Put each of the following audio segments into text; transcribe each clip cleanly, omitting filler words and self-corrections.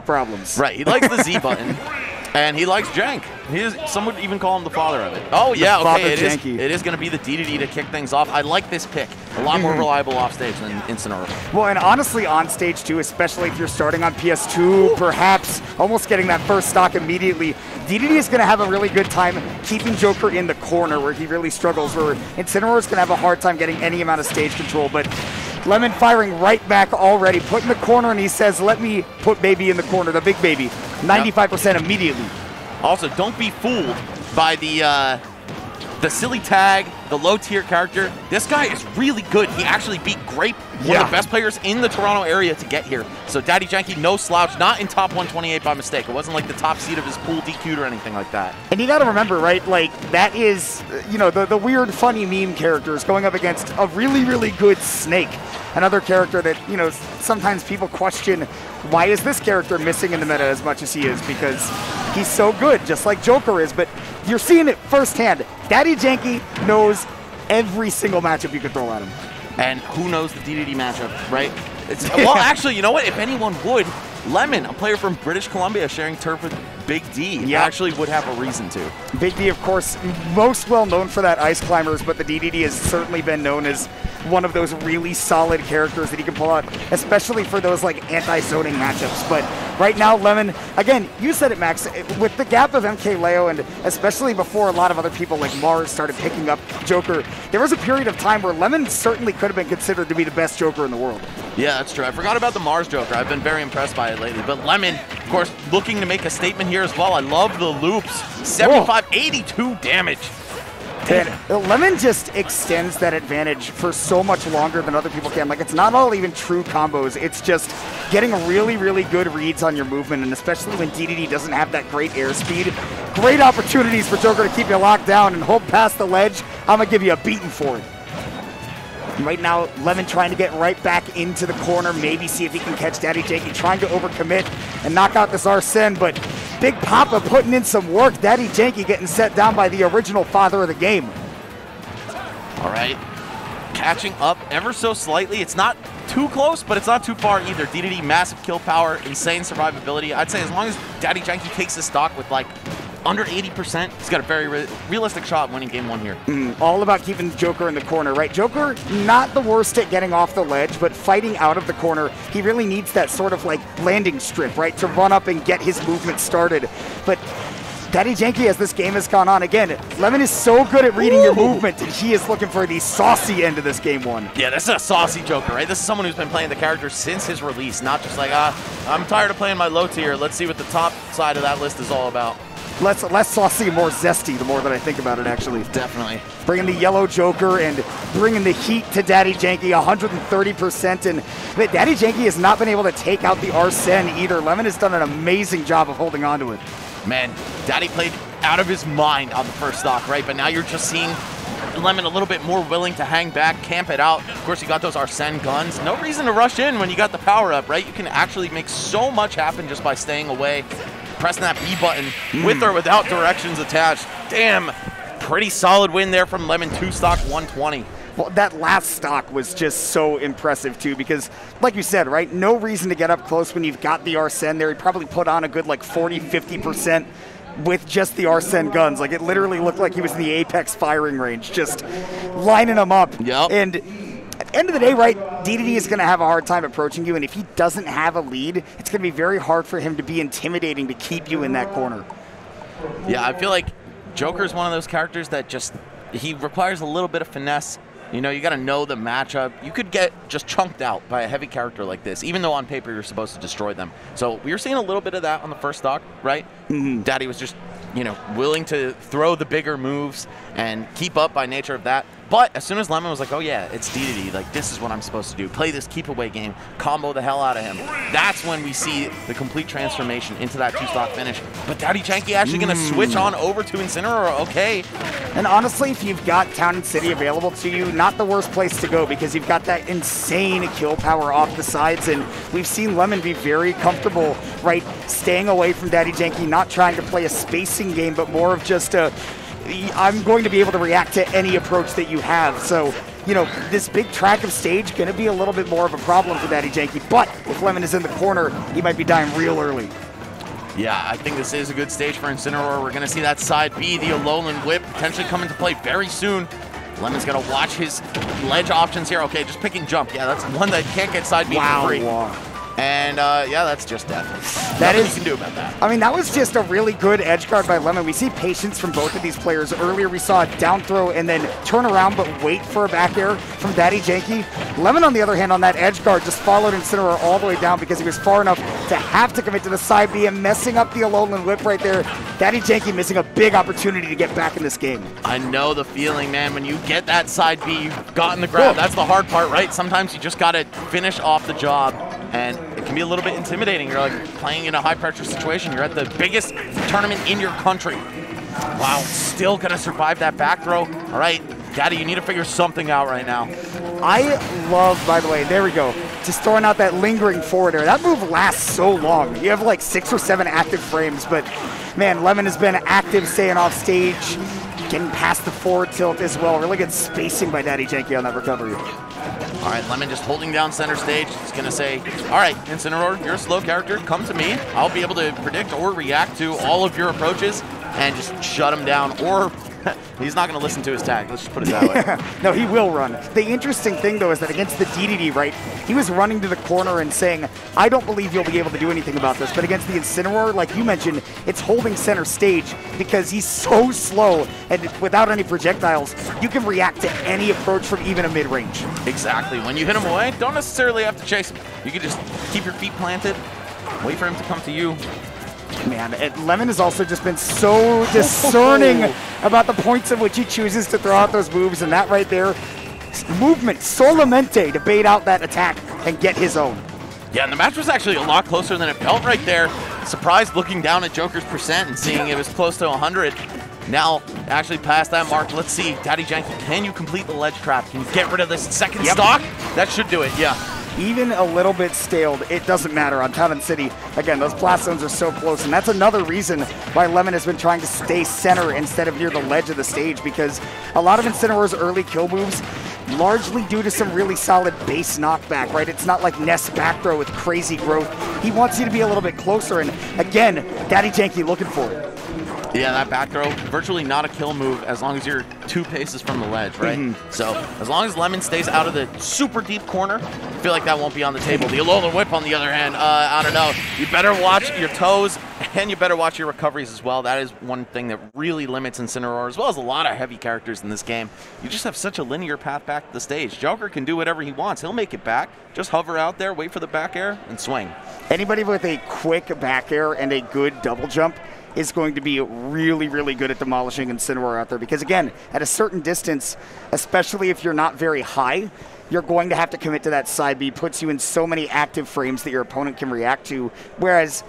problems. Right, he likes the Z button, and he likes Jank. Some would even call him the father of it. Oh yeah, okay, it is going to be the Dedede to kick things off. I like this pick. A lot more reliable off stage than Incineroar. Well, and honestly on stage too, especially if you're starting on PS2, perhaps almost getting that first stock immediately, Dedede is going to have a really good time keeping Joker in the corner where he really struggles, where Incineroar is going to have a hard time getting any amount of stage control, but Lemmon firing right back already, put in the corner, and he says, let me put baby in the corner, the big baby. 95% immediately. Also, don't be fooled by the silly tag, the low-tier character. This guy is really good. He actually beat Grape, one of the best players in the Toronto area to get here. So Daddy Janky, no slouch, not in top 128 by mistake. It wasn't like the top seed of his pool DQ'd or anything like that. And you got to remember, right, like that is, you know, the weird, funny meme characters going up against a really, really good Snake. Another character that, you know, sometimes people question, why is this character missing in the meta as much as he is? Because he's so good, just like Joker is. But you're seeing it firsthand. Daddy Janky knows every single matchup you could throw at him. And who knows the Dedede matchup, right? Well, actually, you know what? If anyone would, Lemmon, a player from British Columbia sharing turf with Big D, actually would have a reason to. Big D, of course, most well known for that Ice Climbers, but the Dedede has certainly been known as one of those really solid characters that he can pull out, especially for those like anti-zoning matchups. But right now, Lemmon, again, you said it, Max, with the gap of MKLeo, and especially before a lot of other people like Mars started picking up Joker, there was a period of time where Lemmon certainly could have been considered to be the best Joker in the world. Yeah, that's true. I forgot about the Mars Joker. I've been very impressed by it lately. But Lemmon, of course, looking to make a statement here as well. I love the loops. 75, 82 damage. And Lemmon just extends that advantage for so much longer than other people can. Like, it's not all even true combos. It's just getting really, really good reads on your movement, and especially when Dedede doesn't have that great airspeed. Great opportunities for Joker to keep you locked down and hold past the ledge. I'm going to give you a beating for it. Right now, Lemmon trying to get right back into the corner, maybe see if he can catch Daddy Janky, trying to overcommit and knock out this Arsene, but Big Papa putting in some work. Daddy Janky getting set down by the original father of the game. All right, catching up ever so slightly. It's not too close, but it's not too far either. Dedede, massive kill power, insane survivability. I'd say as long as Daddy Janky takes his stock with like under 80%, he's got a very realistic shot winning game one here. All about keeping Joker in the corner, right? Joker, not the worst at getting off the ledge, but fighting out of the corner. He really needs that sort of like landing strip, right? To run up and get his movement started. But Daddy Janky, as this game has gone on, again, Lemmon is so good at reading your movement, and he is looking for the saucy end of this game one. Yeah, this is a saucy Joker, right? This is someone who's been playing the character since his release, not just like, I'm tired of playing my low tier. Let's see what the top side of that list is all about. Less saucy, more zesty, the more that I think about it, actually. Definitely. Bringing the yellow Joker and bringing the heat to Daddy Janky, 130%. And Daddy Janky has not been able to take out the Arsene either. Lemmon has done an amazing job of holding on to it. Man, Daddy played out of his mind on the first stock, right? But now you're just seeing Lemmon a little bit more willing to hang back, camp it out. Of course, you got those Arsene guns. No reason to rush in when you got the power up, right? You can actually make so much happen just by staying away. Pressing that B button with or without directions attached. Damn, pretty solid win there from Lemmon, 2 stock 120. Well, that last stock was just so impressive too, because like you said, right, no reason to get up close when you've got the Arsene there. He probably put on a good like 40–50% with just the Arsene guns. Like, it literally looked like he was in the Apex firing range, just lining them up. Yep. And at the end of the day, right, Dedede is going to have a hard time approaching you, and if he doesn't have a lead, it's going to be very hard for him to be intimidating to keep you in that corner. Yeah, I feel like Joker's one of those characters that just, he requires a little bit of finesse. You know, you got to know the matchup. You could get just chunked out by a heavy character like this, even though on paper you're supposed to destroy them. So we were seeing a little bit of that on the first stock, right? Daddy was just, you know, willing to throw the bigger moves and keep up by nature of that. But as soon as Lemmon was like, oh yeah, it's Dedede, like this is what I'm supposed to do. Play this keep away game, combo the hell out of him. That's when we see the complete transformation into that 2-stock finish. But Daddy Janky actually going to switch on over to Incineroar, okay. And honestly, if you've got Town and City available to you, not the worst place to go, because you've got that insane kill power off the sides, and we've seen Lemmon be very comfortable, right, staying away from Daddy Janky, not trying to play a spacing game, but more of just a, I'm going to be able to react to any approach that you have. So you know, this big track of stage going to be a little bit more of a problem for Daddy Janky. But if Lemmon is in the corner, he might be dying real early. Yeah, I think this is a good stage for Incineroar. We're going to see that side B, the Alolan Whip, potentially come into play very soon. Lemmon's going to watch his ledge options here. Okay, just picking jump. Yeah, that's one that can't get side B for free. And yeah, that's just death. That is, you can do about that. I mean, that was just a really good edge guard by Lemmon. We see patience from both of these players. Earlier we saw a down throw and then turn around but wait for a back air from Daddy Janky. Lemmon, on the other hand, on that edge guard, just followed Incineroar all the way down because he was far enough to have to commit to the side B and messing up the Alolan Whip right there. Daddy Janky missing a big opportunity to get back in this game. I know the feeling, man. When you get that side B, you've gotten the grab. That's the hard part, right? Sometimes you just got to finish off the job, and it can be a little bit intimidating. You're like playing in a high-pressure situation. You're at the biggest tournament in your country. Wow, still going to survive that back throw. All right, Daddy, you need to figure something out right now. I love, by the way, there we go, just throwing out that lingering forward air. That move lasts so long. You have like 6 or 7 active frames, but man, Lemmon has been active staying off stage, getting past the forward tilt as well. Really good spacing by Daddy Janky on that recovery. All right, Lemmon just holding down center stage. He's going to say, all right, Incineroar, you're a slow character. Come to me. I'll be able to predict or react to all of your approaches and just shut him down. Or he's not going to listen to his tag. Let's just put it that way. No, he will run. The interesting thing, though, is that against the Dedede, right, he was running to the corner and saying, I don't believe you'll be able to do anything about this. But against the Incineroar, like you mentioned, it's holding center stage because he's so slow, and without any projectiles, you can react to any approach from even a mid-range. Exactly. When you hit him away, don't necessarily have to chase him. You can just keep your feet planted, wait for him to come to you. Man, Lemmon has also just been so discerning about the points at which he chooses to throw out those moves, and that right there, movement solamente to bait out that attack and get his own. Yeah, and the match was actually a lot closer than it felt right there. Surprised looking down at Joker's percent and seeing it was close to 100. Now, actually past that mark, let's see, Daddy Janky, can you complete the ledge trap? Can you get rid of this second stock? That should do it, yeah. Even a little bit staled, it doesn't matter on Town and City. Again, those blast zones are so close, and that's another reason why Lemmon has been trying to stay center instead of near the ledge of the stage, because a lot of Incineroar's early kill moves, largely due to some really solid base knockback, right? It's not like Ness back throw with crazy growth. He wants you to be a little bit closer, and again, Daddy Janky looking for it. Yeah, that back throw, virtually not a kill move as long as you're 2 paces from the ledge, right? So as long as Lemmon stays out of the super deep corner, I feel like that won't be on the table. The Alolan Whip, on the other hand, I don't know. You better watch your toes, and you better watch your recoveries as well. That is one thing that really limits Incineroar, as well as a lot of heavy characters in this game. You just have such a linear path back to the stage. Joker can do whatever he wants. He'll make it back. Just hover out there, wait for the back air, and swing. Anybody with a quick back air and a good double jump is going to be really, really good at demolishing Incineroar out there, because again, at a certain distance, especially if you're not very high, you're going to have to commit to that side B. Puts you in so many active frames that your opponent can react to, whereas,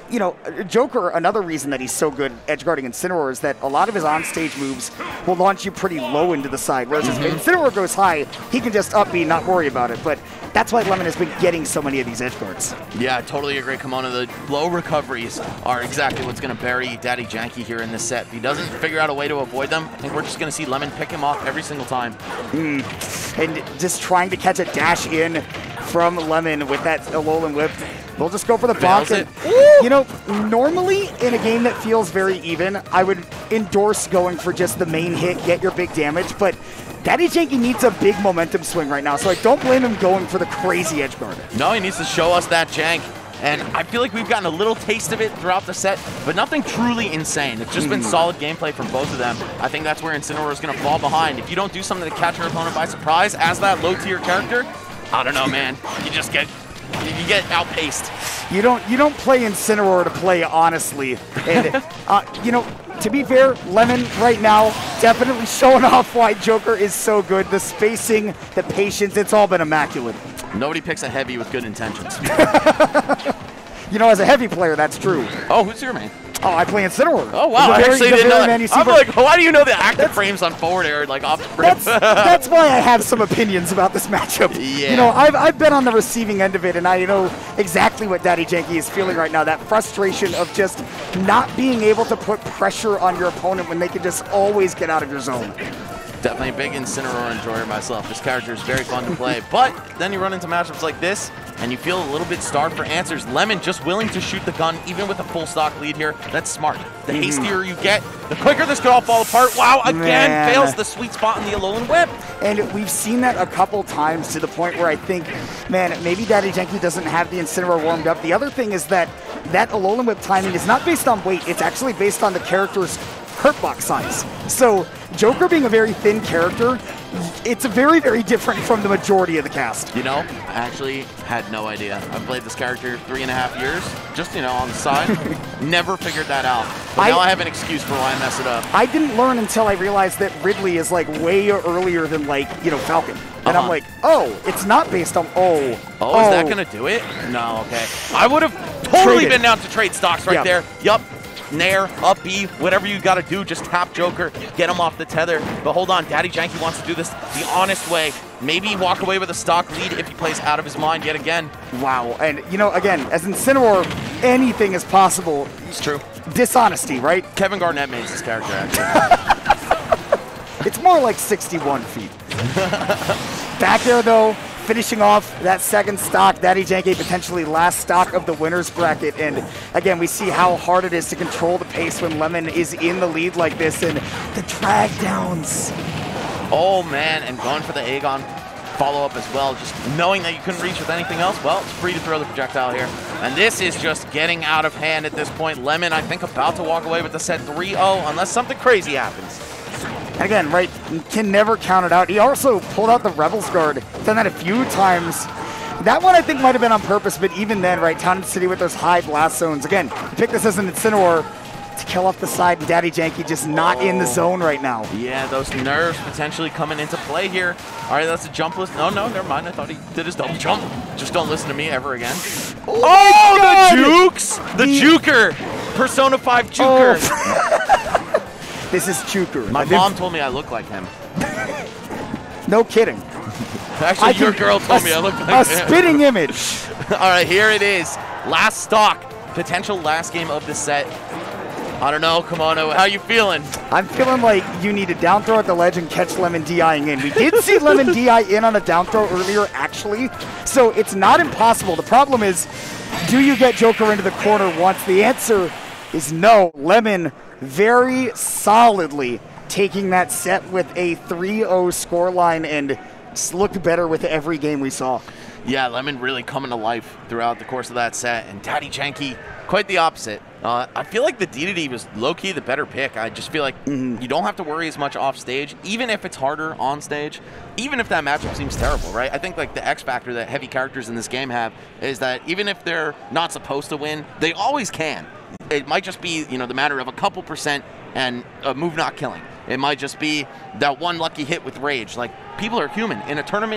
you know, Joker, another reason that he's so good edge guarding Incineroar is that a lot of his on-stage moves will launch you pretty low into the side, whereas if Incineroar goes high, he can just up B, not worry about it. But that's why Lemmon has been getting so many of these edge guards. Yeah, I totally agree, Kimona. The low recoveries are exactly what's going to bury Daddy Janky here in this set. If he doesn't figure out a way to avoid them, I think we're just going to see Lemmon pick him off every single time. And just trying to catch a dash in from Lemmon with that Alolan Whip. They'll just go for the bonk. And, you know, normally in a game that feels very even, I would endorse going for just the main hit, get your big damage, but Daddy Janky needs a big momentum swing right now, so I don't blame him going for the crazy edge guard. No, he needs to show us that jank. And I feel like we've gotten a little taste of it throughout the set, but nothing truly insane. It's just been solid gameplay from both of them. I think that's where Incineroar is going to fall behind. If you don't do something to catch your opponent by surprise as that low-tier character, I don't know, man. You just get outpaced. You don't play Incineroar to play honestly. And you know, to be fair, Lemmon right now definitely showing off why Joker is so good. The spacing, the patience, it's all been immaculate. Nobody picks a heavy with good intentions. You know, as a heavy player, that's true. Oh, who's your main? Oh, I play Incineroar. Oh, wow. I actually didn't know that. I'm like, why do you know the active frames on forward air, like off the rip? That's why I have some opinions about this matchup. Yeah. You know, I've been on the receiving end of it, and I know exactly what Daddy Janky is feeling right now. That frustration of just not being able to put pressure on your opponent when they can just always get out of your zone. Definitely a big Incineroar enjoyer myself. This character is very fun to play, but then you run into matchups like this, and you feel a little bit starved for answers. Lemmon just willing to shoot the gun, even with a full stock lead here. That's smart. The hastier you get, the quicker this could all fall apart. Wow, again, fails the sweet spot in the Alolan Whip. And we've seen that a couple times to the point where I think, man, maybe Daddy Janky doesn't have the Incineroar warmed up. The other thing is that Alolan Whip timing is not based on weight. It's actually based on the character's hurt box size. So Joker being a very thin character, it's very, very different from the majority of the cast. You know, I actually had no idea. I've played this character 3.5 years, just, you know, on the side. Never figured that out. But now I have an excuse for why I messed it up. I didn't learn until I realized that Ridley is like way earlier than like, you know, Falcon. And I'm like, oh, it's not based on, is that going to do it? No, okay. I would have totally been down to trade stocks right there. Yup. Nair, up B, whatever you got to do, just tap Joker, get him off the tether. But hold on, Daddy Janky wants to do this the honest way. Maybe walk away with a stock lead if he plays out of his mind yet again. Wow, and you know, again, as Incineroar, anything is possible. It's true. Dishonesty, right? Kevin Garnett made this character, actually. It's more like 61 feet. Back there, though, finishing off that second stock, Daddy Janky potentially last stock of the winner's bracket. And again, we see how hard it is to control the pace when Lemmon is in the lead like this, and the drag downs. Oh man, and going for the Aegon follow-up as well, just knowing that you couldn't reach with anything else. Well, it's free to throw the projectile here. And this is just getting out of hand at this point. Lemmon, I think, about to walk away with the set 3-0 unless something crazy happens. And again, right, can never count it out. He also pulled out the Rebels Guard, done that a few times. That one I think might have been on purpose, but even then, right, Town and City with those high blast zones. Again, pick this as an Incineroar to kill off the side, and Daddy Janky just not in the zone right now. Yeah, those nerves potentially coming into play here. All right, that's a jump list. No, never mind. I thought he did his double jump. Just don't listen to me ever again. Oh, the jukes! The Juker! Persona 5 Juker! Oh. This is Juker. My mom told me I look like him. No kidding. Actually, your girl told me I look like him. A spitting image. All right, here it is. Last stock. Potential last game of the set. I don't know, Kimono, how you feeling? I'm feeling like you need to down throw at the ledge and catch Lemmon DIing in. We did see Lemmon DI in on a down throw earlier, actually, so it's not impossible. The problem is, do you get Joker into the corner once? The answer is no. Lemmon very solidly taking that set with a 3-0 scoreline and looked better with every game we saw. Yeah, Lemmon really coming to life throughout the course of that set, and Daddy Janky, quite the opposite. I feel like the Dedede was low-key the better pick. I just feel like you don't have to worry as much off stage, even if it's harder on stage, even if that matchup seems terrible, right? I think like the X factor that heavy characters in this game have is that even if they're not supposed to win, they always can. It might just be, you know, the matter of a couple percent and a move not killing. It might just be that one lucky hit with rage. Like, people are human. In a tournament,